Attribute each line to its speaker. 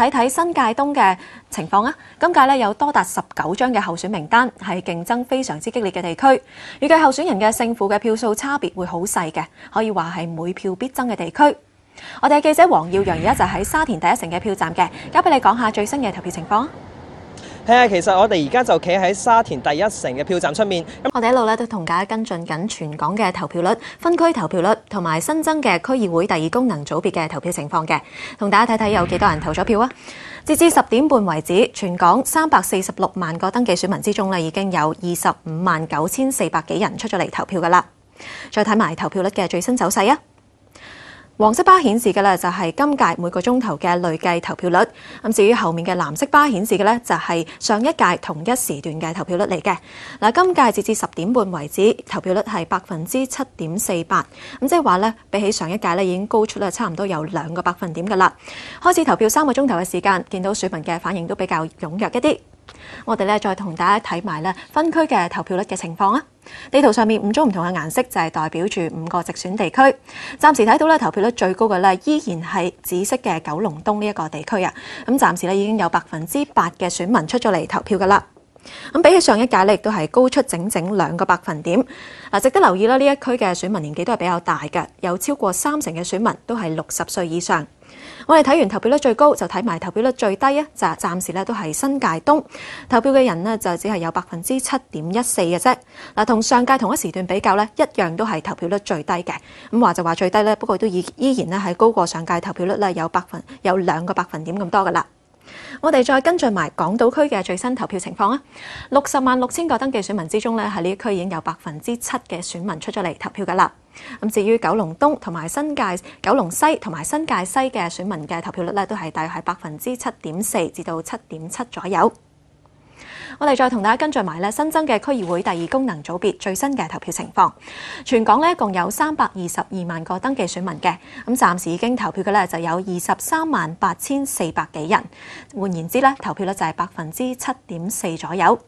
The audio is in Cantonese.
Speaker 1: 睇睇新界東嘅情況啊。今屆咧有多達19張嘅候選名單，係競爭非常之激烈嘅地區。預計候選人嘅勝負嘅票數差別會好細嘅，可以話係每票必爭嘅地區。我哋嘅記者黃耀陽而家就喺沙田第一城嘅票站嘅，交俾你講下最新嘅投票情況。
Speaker 2: 係啊，其實我哋而家就企喺沙田第一城嘅票站出面。
Speaker 1: 我哋一路咧都同大家跟進緊全港嘅投票率、分區投票率同埋新增嘅區議會第2功能組別嘅投票情況嘅，同大家睇睇有幾多人投咗票啊！截至10點半為止，全港346萬個登記選民之中咧，已經有259400幾人出咗嚟投票噶啦。再睇埋投票率嘅最新走勢啊！黃色巴顯示嘅咧就係今屆每個鐘頭嘅累計投票率，咁至於後面嘅藍色巴顯示嘅咧就係上一屆同一時段嘅投票率嚟嘅。嗱，今屆截至10點半為止，投票率係7.48%，咁即係話咧比起上一屆咧已經高出咧差唔多有2個百分點噶啦。開始投票3個鐘頭嘅時間，見到選民嘅反應都比較踴躍一啲。我哋咧再同大家睇埋咧分區嘅投票率嘅情況啊！地圖上面5種唔同嘅顏色就係代表住5個直選地區。暫時睇到咧投票率最高嘅咧依然係紫色嘅九龍東呢一個地區啊！咁暫時咧已經有8%嘅選民出咗嚟投票噶啦。咁比起上一屆咧，亦都係高出整2個百分點。嗱，值得留意啦，呢一區嘅選民年紀都係比較大嘅，有超過30%嘅選民都係60歲以上。我哋睇完投票率最高，就睇埋投票率最低啊！就暫時咧都係新界東投票嘅人呢，就只係有7.14%嘅啫。嗱，同上屆同一時段比較咧，一樣都係投票率最低嘅。咁話就話最低咧，不過都依然咧係高過上屆投票率咧有2個百分點咁多噶啦。我哋再跟進埋港島區嘅最新投票情況啊！606000個登記選民之中咧，喺呢一區已經有7%嘅選民出咗嚟投票噶啦。咁至於九龍東同埋九龍西同埋新界西嘅選民嘅投票率咧，都係大約係7.4%至到7.7%左右。我哋再同大家跟進埋咧新增嘅區議會第2功能組別最新嘅投票情況。全港咧共有322萬個登記選民嘅，咁暫時已經投票嘅咧就有238400幾人。換言之咧，投票率就係7.4%左右。